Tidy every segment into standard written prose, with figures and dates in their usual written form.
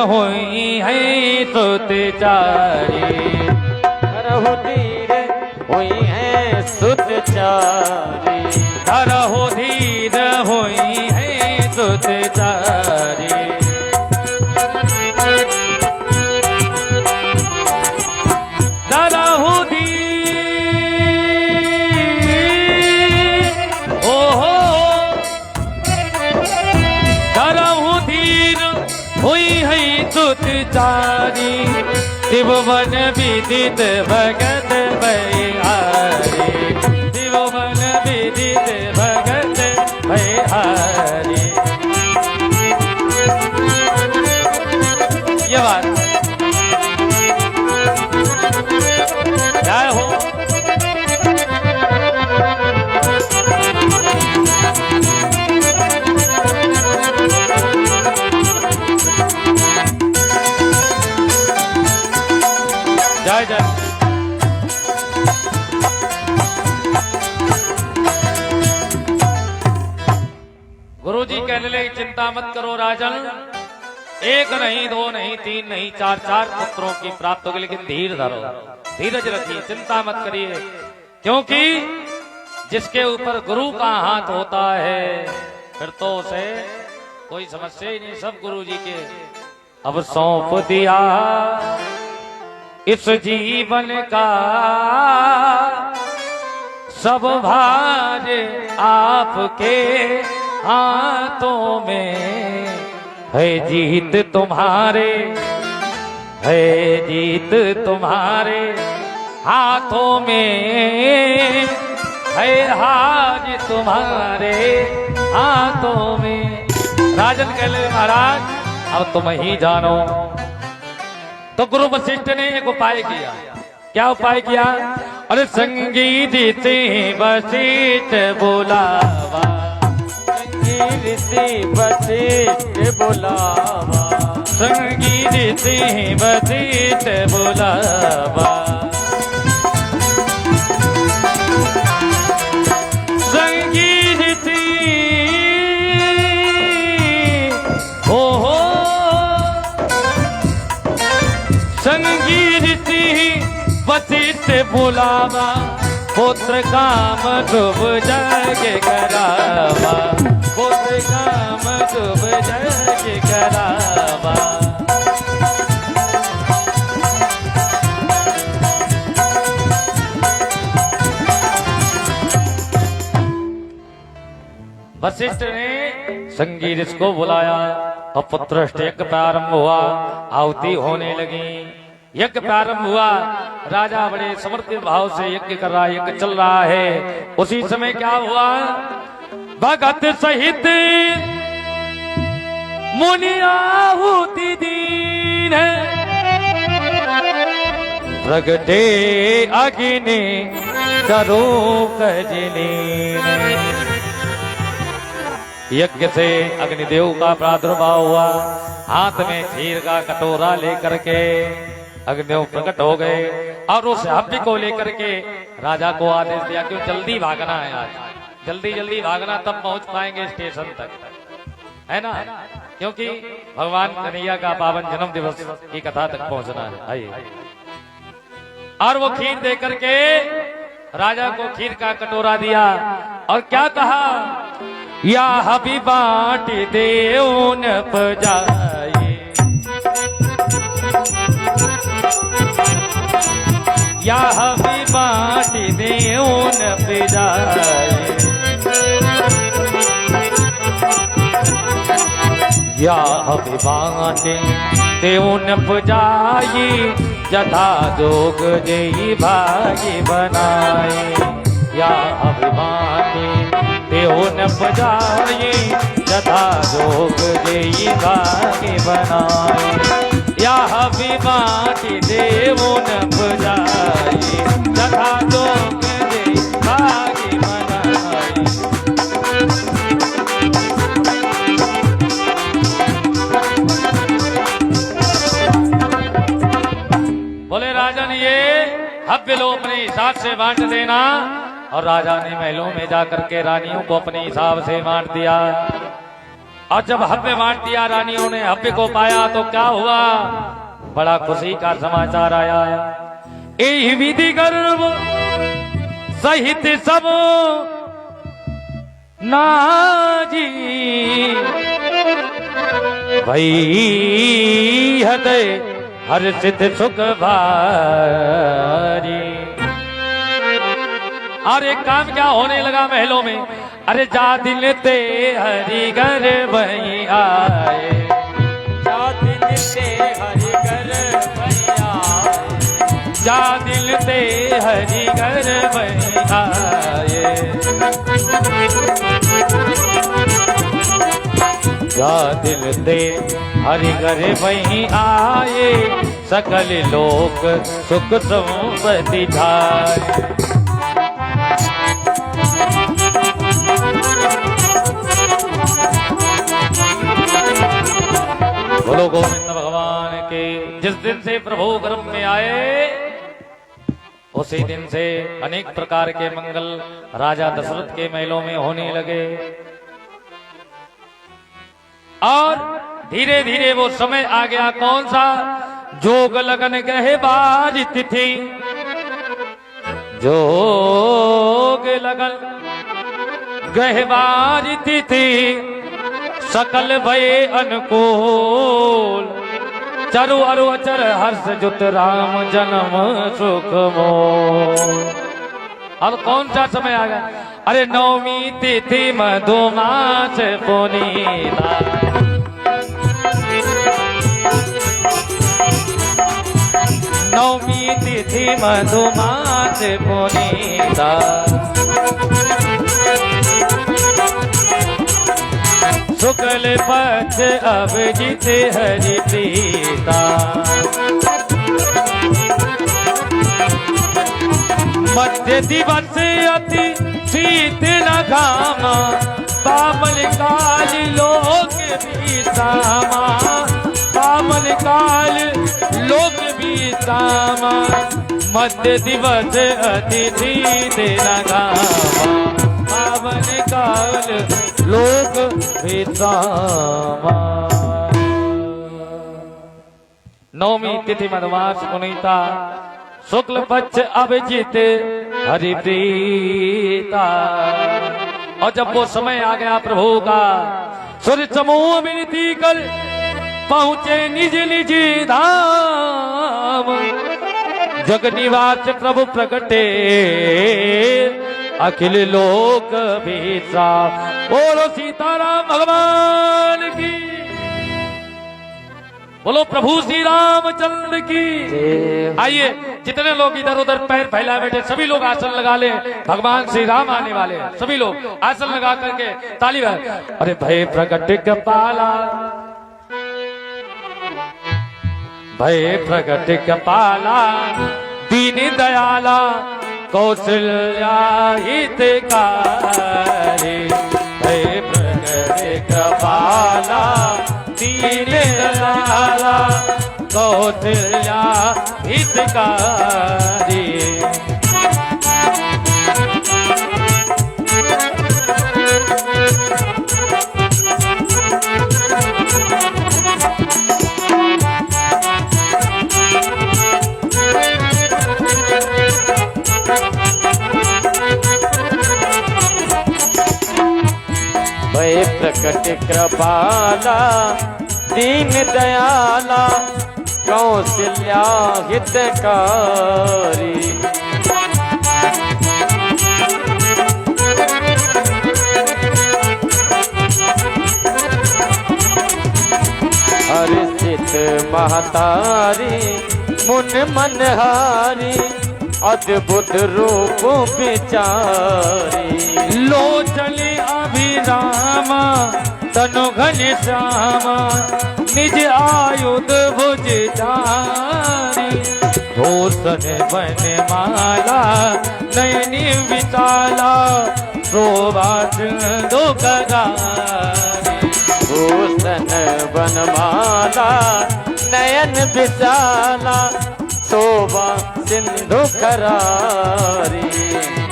हुई है सुत चारी, करहु धीर हुई है सुत चारी, करहु धीर हुई है सुत चारी। करहु सुत चारी, त्रिभुवन विदित भगत भयहारी, त्रिभुवन विदित भगत भयहारी। ये बात जय हो। जय जय। गुरुजी कहने लगे चिंता मत करो राजन, एक नहीं दो नहीं तीन नहीं चार चार पुत्रों की प्राप्त होगी, लेकिन धीर धरो, धीरज रखिए, चिंता मत करिए, क्योंकि जिसके ऊपर गुरु का हाथ होता है फिर तो उसे कोई समस्या ही नहीं, सब गुरुजी के। अब सौंप दिया इस जीवन का सब भार आपके हाथों में है, जीत तुम्हारे है, जीत तुम्हारे हाथों में है, हार तुम्हारे हाथों में। राजन कह ले महाराज अब तुम ही जानो। तो गुरु वशिष्ठ ने एक उपाय किया। क्या उपाय किया? अरे संगीत वशिष्ठ बुलावा, संगीत वशिष्ठ बुलावा, संगीत वशिष्ठ बुलावा, संगीत हो संगीत वशिष्ठ बुलावा, पुत्र काम शुभ जग करावा, पुत्र काम शुभ जग करावा। वशिष्ठ ने संगीत को बुलाया और पुत्र यज्ञ प्रारंभ हुआ, आहुति होने लगी, यज्ञ प्रारंभ हुआ। राजा बड़े समर्पित भाव से यज्ञ कर रहा है, यज्ञ चल रहा है। उसी समय क्या हुआ? भगत सहित मुनि आहुति दीन, प्रगटे अग्नि करो कजनीन। यज्ञ से अग्निदेव का प्रादुर्भाव हुआ, हाथ में खीर का कटोरा लेकर के अग्निदेव प्रकट हो गए और उस हव्य को लेकर के राजा को आदेश दिया क्यों जल्दी भागना है, आज जल्दी जल्दी भागना, तब पहुंच पाएंगे स्टेशन तक, है ना, क्योंकि भगवान कन्हैया का पावन जन्म दिवस की कथा तक पहुंचना है। आइए। और वो खीर दे करके राजा को खीर का कटोरा दिया और क्या कहा? या हबी बाट देऊ न पजाए, या हबी बाट देऊ न पजाए, या हबी बाट देऊ न पजाए, जथा जोग जई भागी बनाए, या हबी बाट देऊ न पजाए, जथा जोग जई भागी बनाए, या हबी बाट देऊ न पजाए, जथा जोग जई भागी बनाए। बोले राजन ये हव्य लो अपने हिसाब से बांट देना। और राजा ने महलों में जाकर के रानियों को अपने हिसाब से बांट दिया। और जब हव्य बांट दिया रानियों ने हव्य को पाया तो क्या हुआ, बड़ा खुशी का समाचार आया। यही विधि गर्भ सहित सब नाजी भई हृदय हर्षित सुख भारी। अरे काम क्या होने लगा महलों में, अरे जा दिल ते हरि घर वही आए, जा दिल से हरि घर वही आए, जा दिल ते हरि घर वही आए, जा दिल ते हरि घर वही आए, सकल लोक सुख संपत्ति धारे। बोलो गोविंद भगवान के। जिस दिन से प्रभु गर्भ में आए उसी दिन से अनेक प्रकार के मंगल राजा दशरथ के महलों में होने लगे। और धीरे धीरे वो समय आ गया, कौन सा, जोग लगन गहे बाज तिथि, जोग लगन गहे बाज तिथि, सकल भय अनुकूल, चरु अरु अचर हर्ष जुत राम जन्म सुख मोल। अब कौन सा समय आ गया, अरे नवमी तिथि मधुमास पुनीता, नवमी तिथि मधुमास पुनीता, शुक्ल पक्ष अभिजित हरि प्रीता, मध्य दिवस अति शीतल घामा, पावन काल लोक विश्रामा, पावन काल लोक विश्रामा, मध्य दिवस अति शीतल घामा, पावन काल लोक विश्रामा। नवमी तिथि मधुमास पुनीता, शुक्ल पक्ष अभिजित हरि प्रीता। और जब वो समय आ गया प्रभु का, सूर्य समूह विनती कर पहुंचे निज निज धाम, जग निवास प्रभु प्रकटे अखिल लोक विश्रा। बोलो सीताराम भगवान की, बोलो प्रभु श्री रामचंद्र की। आइए जितने लोग इधर उधर पैर फैला बैठे सभी लोग आसन लगा ले, भगवान श्री राम आने वाले हैं। सभी लोग आसन लगा करके ताली बजा। अरे भय प्रकट कपाला, भय प्रकट कपाला, दीन दयाला, कौशल्या हितकारी, भय प्रकट कपाला, दीन दयाला, कौशल्या हितकारी। भय प्रकट कृपाला, दीन दयाला, कौशल्या हितकारी। हर्षित महतारी, मुन मनहारी, अद्भुत रूप विचारी। लोचन अभिरामा, तनु घनश्यामा, निज आयुध भुज धारी। भूषण बन माला, नयनी विशाला, शोभा सिंधु करारी। भूषण बनमाला, नयन विशाला, शोभा सिंधु करारी।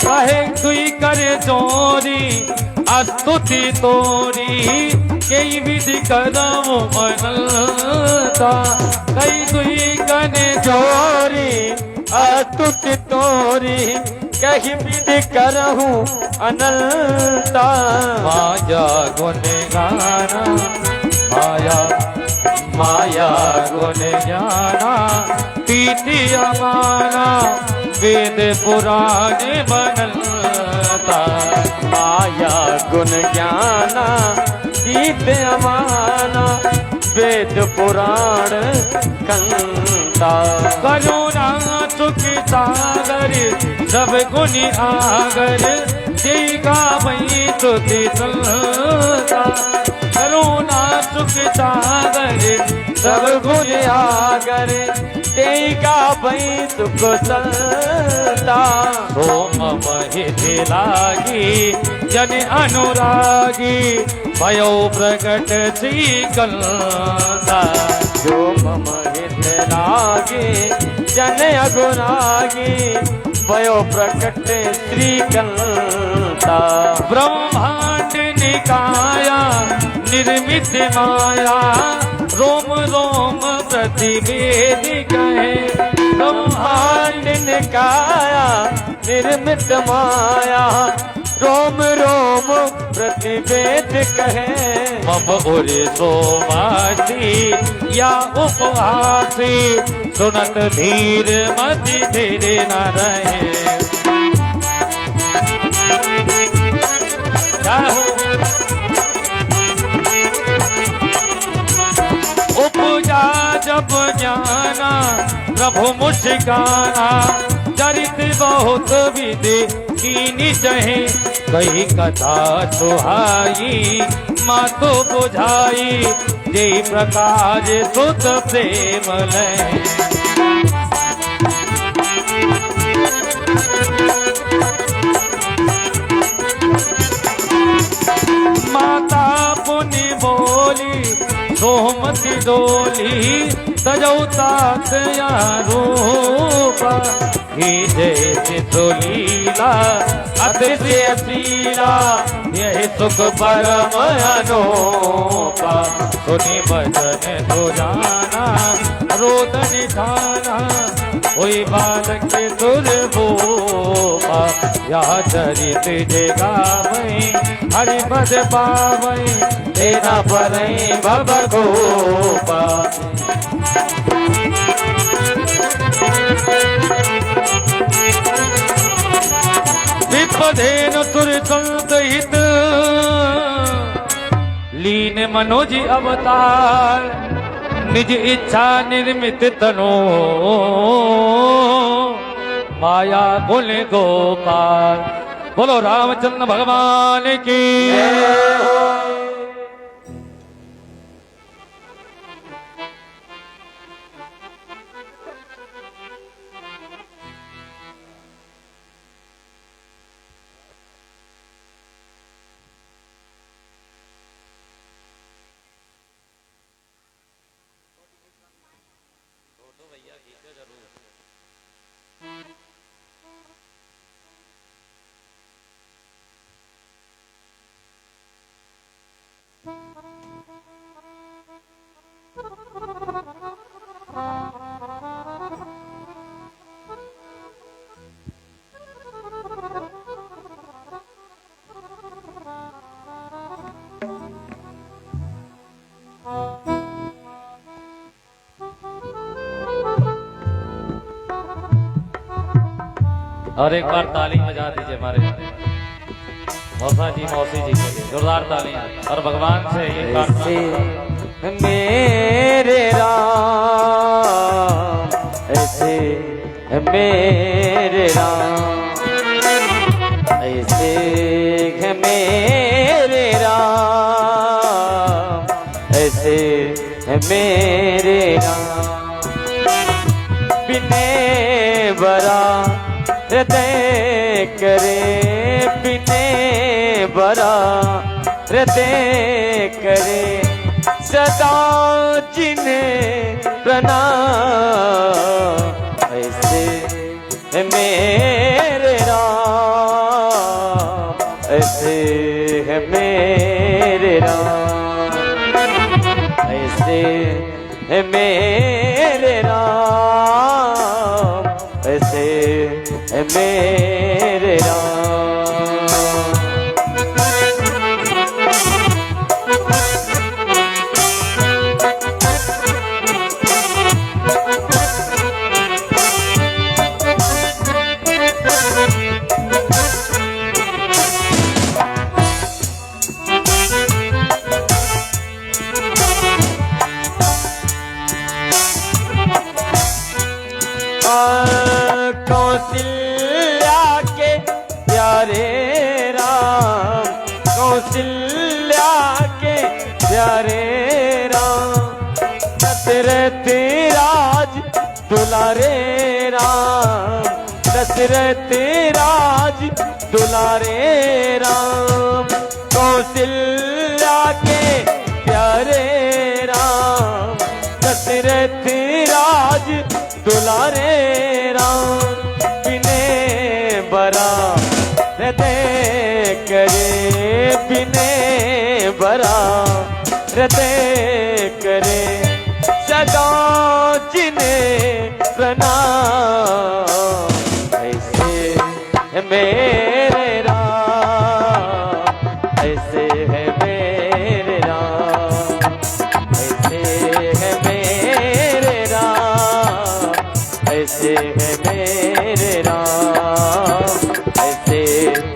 कहे तुई करे चोरी, स्तुति तोरी, कई विधि करऊं अनंता कई दुई कने चोरी अतुक तोरी कही विधि करहूं अनंता माया गुण गाना माया माया गुण जाना पीति अमाना वेद पुराण बनता माया गुण ज्ञाना गीत अमाना वेद पुराण कंता करुणा सुख सागर सब गुण आगर देगा वही तुति संता करुणा सुख सागर सब गुण आगर देगा भई सुख संता सोम महित लागी जन अनुरागी भयो प्रकट श्रीकंता जो मम हित लागे जन अगुरागी भयो प्रकट श्रीकंता ब्रह्मांड निकाया निर्मित माया रोम रोम प्रतिवेद कहे ब्रह्मांड निकाया निर्मित माया रोम रोम प्रतिवेद कहे मम उरे सोमासी या उपवासी सुनत धीर मति धीरे न रहे उपजा जब जाना प्रभु मुस्काना चरित बहुत विधि कीनी चहे कही कथा सुहाई माँ तो बुझाई जय प्रकाश सुत प्रेम लय माता पुनि बोली सोमति डोली सजौता तया रूपा ही जय लीला अतिशय शीला यही सुख परम अनोपा सुनि भजन तो जाना रोदन ठाना कोई बालक दुर्भोपा या चरित जे गावै हरि पद पावै तेरा परई भव गोपा विपदेन तुर संत हित लीन मनोज अवतार निज इच्छा निर्मित तनो माया गुण गोपाल बोलो रामचंद्र भगवान की और एक बार ताली बजा दीजिए हमारे मौसा जी मौसी जी के लिए जोरदार ताली और भगवान से ये प्रार्थना मेरे राम ऐसे मेरे राम ऐसे है मेरे राम ऐसे है मेरे राम बिने बरा हृदय करे बिने बरा हृदय करे सदा जिन्हें प्रणाम ऐसे है मेरे राम ऐसे है मेरे राम मेरे राम, ऐसे है मेरे राम। कौशल्या के प्यारे राम, कौशल्या के प्यारे राम, दशरथ राज दुलारे राम, दशरथ राज दुलारे राम। कौशल्या के प्यारे राम, दशरथ राज दुलारे राम। बिने बरा हृदय करे, बिने बरा हृदय करे, सदा जिन्हें प्रणाम। ऐसे है मेरे राम, ऐसे है मेरे राम, ऐसे है मेरे राम, ऐसे है मेरे राम, ऐसे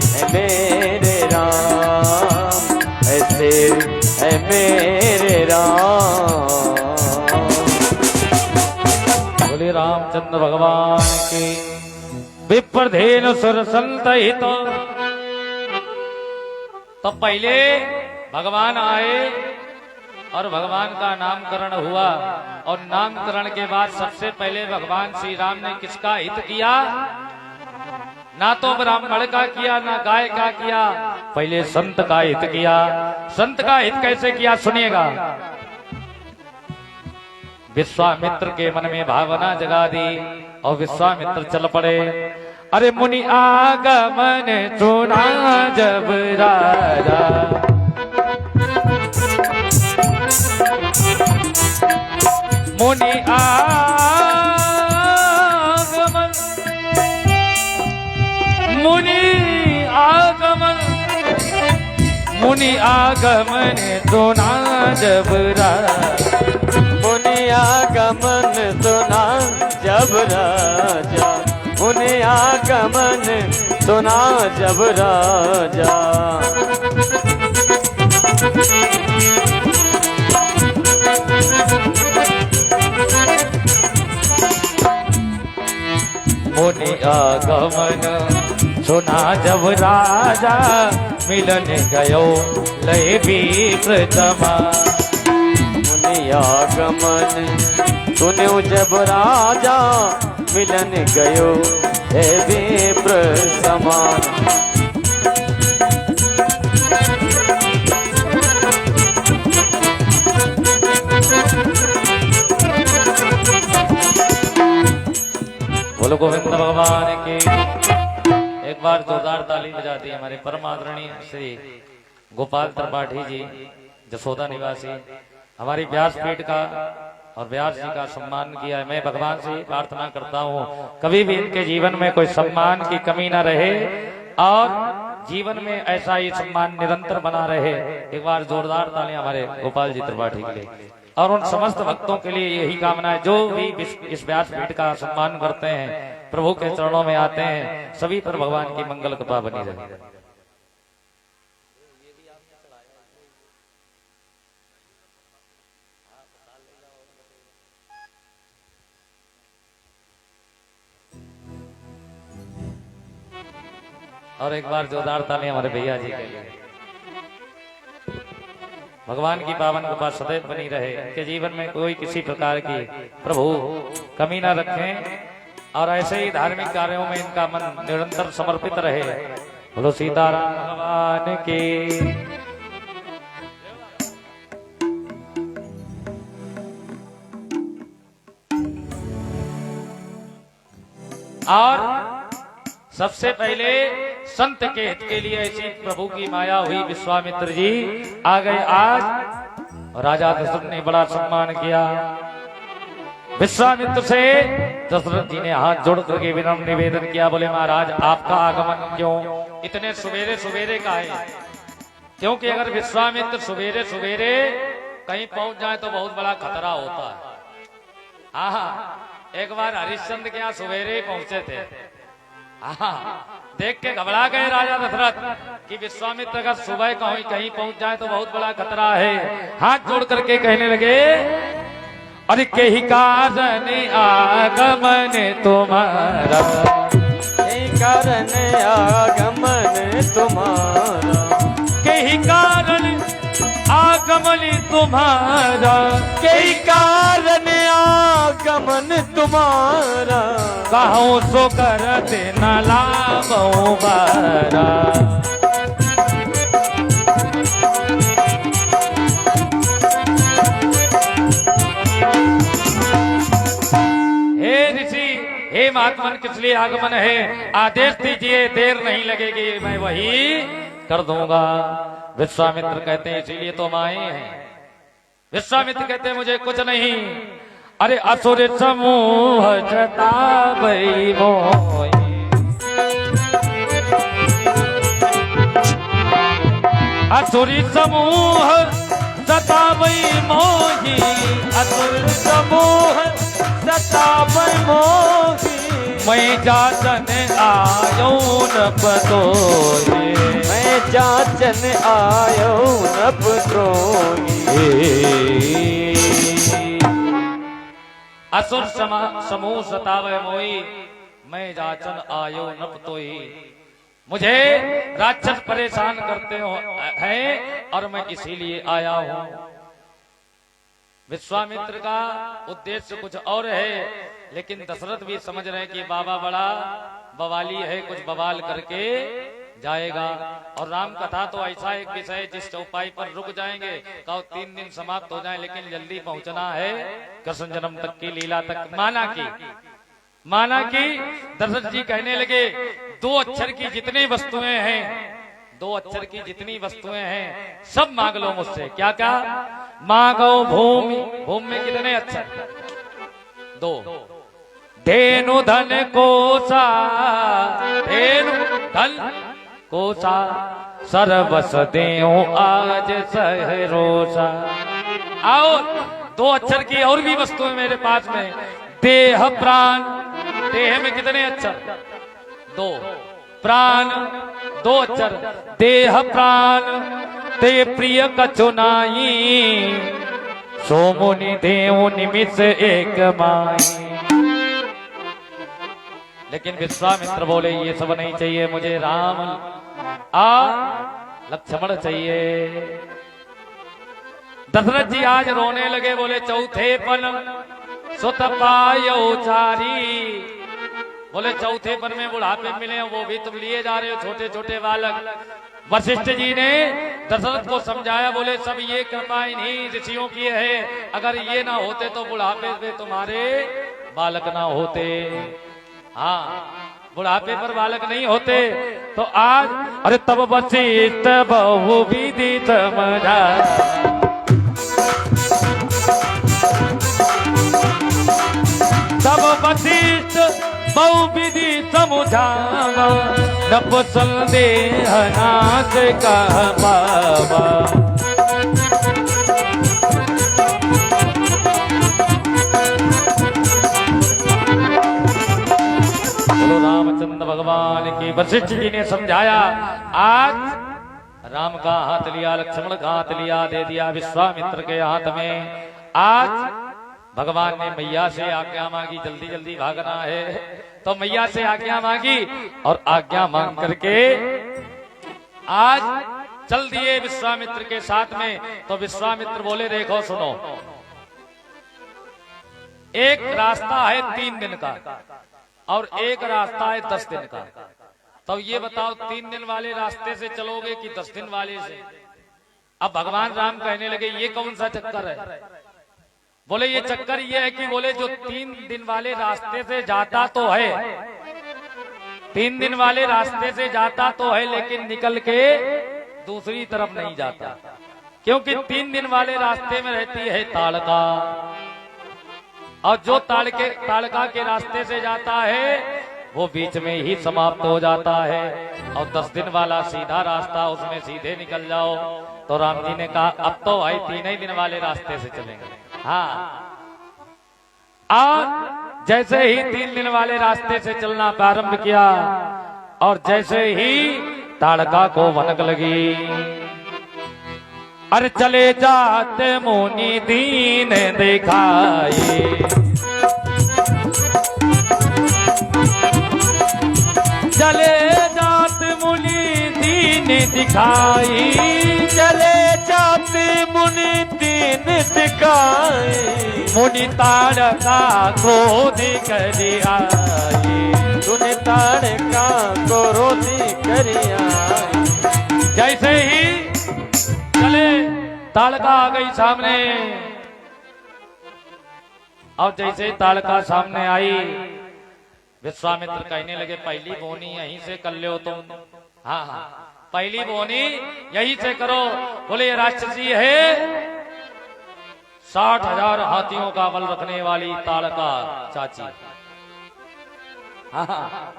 है मेरे राम, ऐसे है मेरे राम। बोले रामचंद्र भगवान की। विप्रधेन सुर संत हित। तो पहले भगवान आए और भगवान का नामकरण हुआ, और नामकरण के बाद सबसे पहले भगवान श्री राम ने किसका हित किया? ना तो ब्राह्मण का किया, ना गाय का किया, पहले संत का हित किया। संत का हित कैसे किया सुनिएगा। विश्वामित्र के मन में भावना जगा दी और विश्वामित्र चल पड़े। अरे मुनि आगमन सुना जब राजा, मुनि आगमन, मुनि आगमन, मुनि आगमन सुना जब राजा, मुनि आगमन सुना जब राजा, मुनि आगमन सुना जब राजा। मुनि आगमन सुना जब राजा, मिलन गयो लय विप्र तमा। मुनि आगमन सुनो जब राजा, मिलन गयो हे विप्र समान। बोलो गोविंद भगवान की। एक बार जोरदार ताली बजा दी हमारे परम आदरणीय श्री गोपाल त्रिपाठी जी, जसोदा निवासी, हमारी व्यासपीठ का और व्यास जी का सम्मान किया है। मैं भगवान से प्रार्थना करता हूँ कभी भी इनके जीवन में कोई सम्मान की कमी न रहे और जीवन में ऐसा ही सम्मान निरंतर बना रहे। एक बार जोरदार तालियां हमारे गोपाल जी त्रिपाठी के लिए और उन समस्त भक्तों के लिए यही कामना है जो भी इस व्यासपीठ का सम्मान करते हैं, प्रभु के चरणों में आते हैं, सभी पर भगवान की मंगल कृपा बनी रहे। और एक बार जोरदार तालियां हमारे भैया जी के लिए। भगवान की पावन कृपा सदैव बनी रहे, इनके जीवन में कोई किसी प्रकार की प्रभु कमी ना रखें और ऐसे ही धार्मिक कार्यों में इनका मन निरंतर समर्पित रहे। बोलो सीताराम भगवान की। और सबसे पहले संत के हित के लिए ऐसी प्रभु की माया हुई, विश्वामित्र जी आ गए आज। राजा दशरथ ने बड़ा सम्मान किया। विश्वामित्र से दशरथ जी ने हाथ जोड़ करके विनम्र निवेदन किया, बोले महाराज आपका आगमन क्यों इतने सवेरे सवेरे का है? क्योंकि अगर विश्वामित्र सवेरे सवेरे कहीं पहुंच जाए तो बहुत बड़ा खतरा होता है। हाँ, एक बार हरिश्चंद्र के यहाँ सवेरे ही पहुंचे थे। हाँ, देख के घबरा गए राजा दशरथ कि विश्वामित्र अगर सुबह कहीं पहुंच जाए तो बहुत बड़ा खतरा है। हाथ जोड़ करके कहने लगे, अरे कही कारण आगमन तुम्हारा, यही कारण आगमन तुम्हारा, कही कारण आगमन तुम्हारा, यही कारण आगमन तुम्हारा, कहूँ सो करते न लाभों बारा। हे महात्मन किस लिए आगमन है? आदेश दीजिए, देर नहीं लगेगी, मैं वही कर दूंगा। विश्वामित्र कहते हैं इसीलिए तो हम आए हैं। विश्वामित्र कहते हैं मुझे कुछ नहीं, अरे असुर समूह जतावई मोहि, असुर समूह जतावई मोहि, असुर समूह सतावई मोहि, मैं जाचन आयो न पतोहि, मैं जाचन आयो न पतोहि। असुर समूह सतावै मोहि, मैं जाचन आयो न पतोहि। मुझे राक्षस परेशान करते हैं और मैं इसीलिए आया हूं। विश्वामित्र का उद्देश्य कुछ और है, लेकिन दशरथ भी समझ रहे हैं कि बाबा बड़ा बवाली है, कुछ बवाल करके जाएगा। और राम कथा तो ऐसा एक विषय जिस चौपाई पर रुक जाएंगे कहो 3 दिन समाप्त हो जाए, लेकिन जल्दी पहुंचना है कृष्ण जन्म तक की लीला तक। माना कि दशरथ जी कहने लगे 2 अक्षर की जितनी वस्तुएं हैं, 2 अक्षर की जितनी वस्तुएं हैं सब मांग लो मुझसे। क्या क्या मांगो? भूमि, भूमि में कितने अक्षर? 2। धेनु धन कोसा, धेनु धन कोसा, सर्वस देओ आज सहरोसा। आओ 2 अक्षर की और भी वस्तुएं मेरे पास में। देह प्राण, देह में कितने अक्षर? 2। प्राण 2 अक्षर, देह प्राण ते प्रिय कछुनाई, सोमुनि देव निमिष एक माई। लेकिन विश्वामित्र बोले ये सब नहीं चाहिए, मुझे राम लक्ष्मण चाहिए। दशरथ जी आज रोने लगे, बोले चौथे पन सुत पायो चारी। बोले चौथे पन में बुढ़ापे मिले, वो भी तुम लिए जा रहे हो, छोटे छोटे बालक। वशिष्ठ जी ने दशरथ को समझाया, बोले सब ये कृपा इन्हीं ऋषियों की है, अगर ये ना होते तो बुढ़ापे पे तुम्हारे बालक ना होते। हाँ, बुढ़ापे पर बालक नहीं होते तो आज। अरे तब वशिष्ठ बहु विधि समझा, तब वशिष्ठ बहु विधि समझावा, नप संदेह नाथ कह पावा। रामचंद्र भगवान की वशिष्ठ जी ने समझाया। आज राम का हाथ लिया, लक्ष्मण का हाथ लिया, दे दिया विश्वामित्र के हाथ में। आज भगवान ने मैया से आज्ञा मांगी, जल्दी जल्दी भागना है, तो मैया से आज्ञा मांगी और आज्ञा मांग करके आज चल दिए विश्वामित्र के साथ में। तो विश्वामित्र बोले देखो सुनो, एक रास्ता है 3 दिन का और एक रास्ता है 10 दिन का। तो ये बताओ 3 दिन वाले रास्ते से चलोगे कि 10 दिन वाले से? अब भगवान राम कहने लगे ये कौन सा चक्कर है? बोले ये चक्कर ये है कि बोले जो 3 दिन वाले रास्ते से जाता तो है, 3 दिन वाले रास्ते से जाता तो है, लेकिन निकल के दूसरी तरफ नहीं जाता, क्योंकि 3 दिन वाले रास्ते में रहती है ताड़का, और जो ताड़का के रास्ते से जाता है वो बीच में ही समाप्त हो जाता है। और 10 दिन वाला सीधा रास्ता उसमें सीधे निकल जाओ। तो राम जी ने कहा अब तो भाई 3 ही दिन वाले रास्ते से चलेंगे। हाँ, और जैसे ही 3 दिन वाले रास्ते से चलना प्रारंभ किया और जैसे ही ताड़का को भनक लगी, अरे चले जाते मुनि दीन दिखाई, चले जाते मुनि दीन दिखाई, चले जाते मुनि दीन दिखाई, मुनि ताड़का क्रोध कर आई, मुनि ताड़का क्रोध कर आई। जैसे ही चले ताड़का आ गई सामने, और जैसे ही ताड़का सामने आई विश्वामित्र कहने लगे पहली बोनी यहीं से कर लो तुम। हाँ हाँ, पहली बोनी यहीं से करो। बोले ये राक्षसी है 60,000 हाथियों का बल रखने वाली ताड़का चाची। हाँ,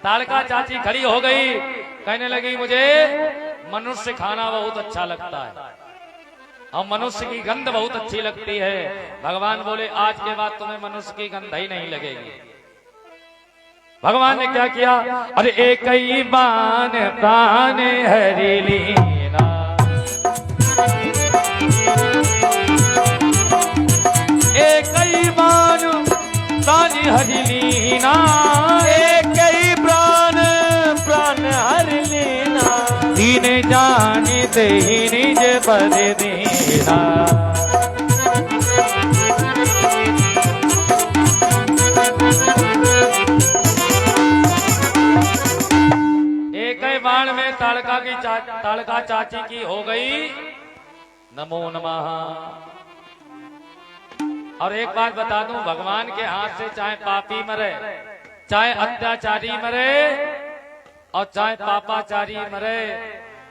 ताड़का चाची खड़ी हो गई, कहने लगी मुझे मनुष्य खाना बहुत अच्छा लगता है और मनुष्य की गंध बहुत अच्छी लगती है। भगवान बोले आज के बाद तुम्हें मनुष्य की गंध ही नहीं लगेगी। भगवान ने क्या किया, अरे एक ही बाण प्राण हरि लीना, एक ही बाण प्राण हरि लीना, एक ही प्राण प्राण हरि लीना, दीन जाने ते निज पद दीना। एक ही बाण में ताड़का चाची की हो गई नमो नमः। और एक बात बता दूं, भगवान के हाथ से चाहे पापी मरे, चाहे अत्याचारी मरे और चाहे पापाचारी मरे,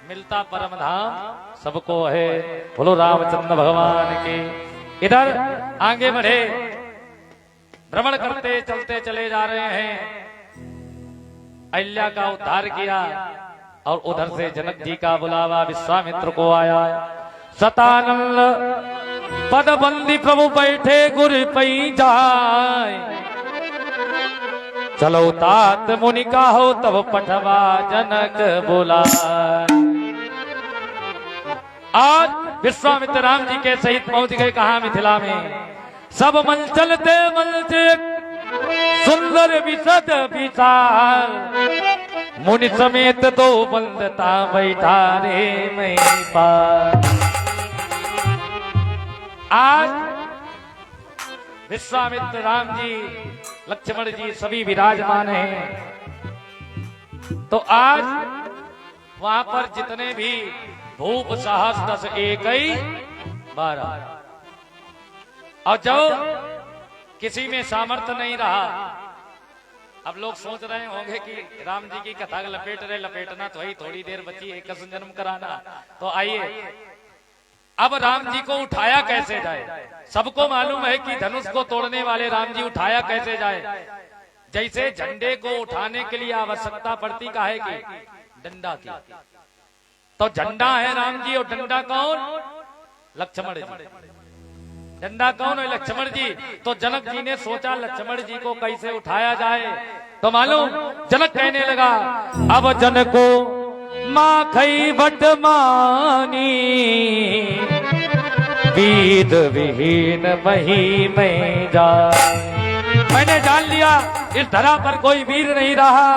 मिलता परम धाम सबको है। बोलो रामचंद्र भगवान की। इधर आगे बढ़े, भ्रमण करते चलते चले जा रहे हैं। अहिल्या का उद्धार किया और उधर से जनक जी का बुलावा विश्वामित्र को आया। सतानंद पदबंदी प्रभु बैठे गुर पई जाए, चलो तात मुनि का हो तब पठवा जनक बुला। आज विश्वामित्र राम जी के सहित पहुंच गए कहा, मिथिला में। सब मन चलते सुंदर विशद विशाल, मुनि समेत दो बंदता बैठा रे मैं पार। आज विश्वामित्र राम जी लक्ष्मण जी सभी विराजमान हैं। तो आज वहां पर जितने भी भूप साहस 10 एक 12, और जो किसी में सामर्थ्य नहीं रहा, अब लोग सोच रहे होंगे कि राम जी की कथा लपेट रहे, लपेटना तो ही थोड़ी देर बची है, कसम जन्म कराना। तो आइए अब राम जी को उठाया कैसे जाए। सबको मालूम है कि धनुष को तोड़ने वाले राम जी उठाया कैसे जाए। जैसे झंडे को उठाने के लिए आवश्यकता पड़ती काहे की, डंडा की। तो झंडा है राम जी और डंडा कौन, लक्ष्मण जी। डंडा कौन है, लक्ष्मण जी। तो जनक जी ने सोचा लक्ष्मण जी को कैसे उठाया जाए। तो मालूम जनक कहने लगा, अब जन को माखई भट मानी, वीद विहीन वही में जा। मैंने जान लिया इस धरा पर कोई वीर नहीं रहा।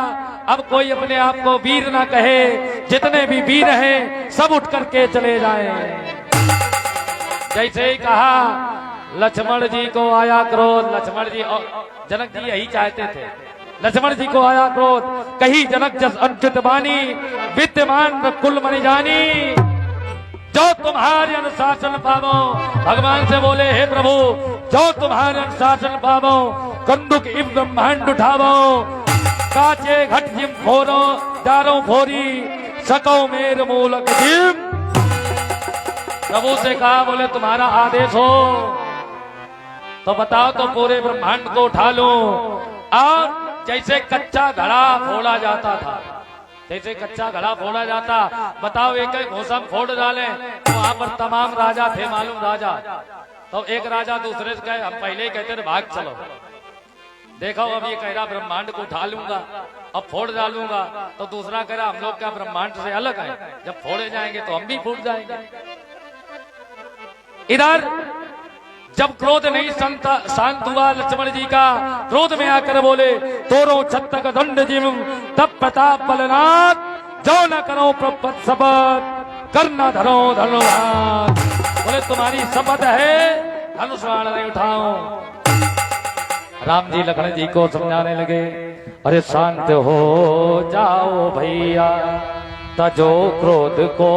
अब कोई अपने आप को वीर ना कहे, जितने भी वीर हैं सब उठ करके चले जाएं। जैसे ही कहा लक्ष्मण जी को आया क्रोध। लक्ष्मण जी और जनक जी यही चाहते थे। लक्ष्मण जी को आया क्रोध, कही जनक जस अंकित बानी, विद्यमान कुल मनि जानी, जो तुम्हारे अनुशासन पावो। भगवान से बोले हे प्रभु, जो तुम्हारे अनुशासन पावो, कंदुक इव ब्रह्मांड उठावो, काचे घट जिम फोरो दारो फोरी, सको मेर मूलक जिम। प्रभु से कहा, बोले तुम्हारा आदेश हो तो बताओ तो पूरे ब्रह्मांड को उठा लूं। और जैसे कच्चा घड़ा फोड़ा जाता था, जैसे कच्चा घड़ा फोड़ा जाता, बताओ एक एक घोसम फोड़ डाले तो वहां पर तमाम राजा थे, मालूम राजा। तो एक राजा दूसरे से कहे, हम पहले ही कहते थे भाग चलो, देखो अब ये कह रहा ब्रह्मांड को उठा लूंगा, अब फोड़ डालूंगा। तो दूसरा कह रहा हम लोग क्या ब्रह्मांड से अलग हैं, जब फोड़े जाएंगे तो हम भी फूट जाएंगे। इधर जब क्रोध नहीं शांत हुआ लक्ष्मण जी का, क्रोध में आकर बोले, तोरो छत्तक दंड जिम तब प्रताप बलनाथ, जो न करो प्रपत शपथ करना धरो धनुष। बोले तुम्हारी शपथ है, धनुष बाण नहीं उठाओ। राम जी लक्ष्मण जी को समझाने लगे, अरे शांत हो जाओ भैया, तजो क्रोध को,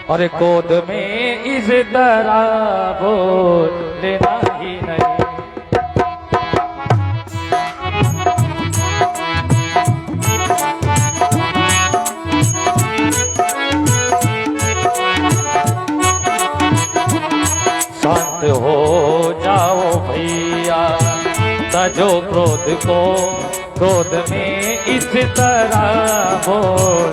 और क्रोध में इस तरह बोल लेना ही नहीं। शांत हो जाओ भैया, तजो क्रोध को, क्रोध में इस तरह बोल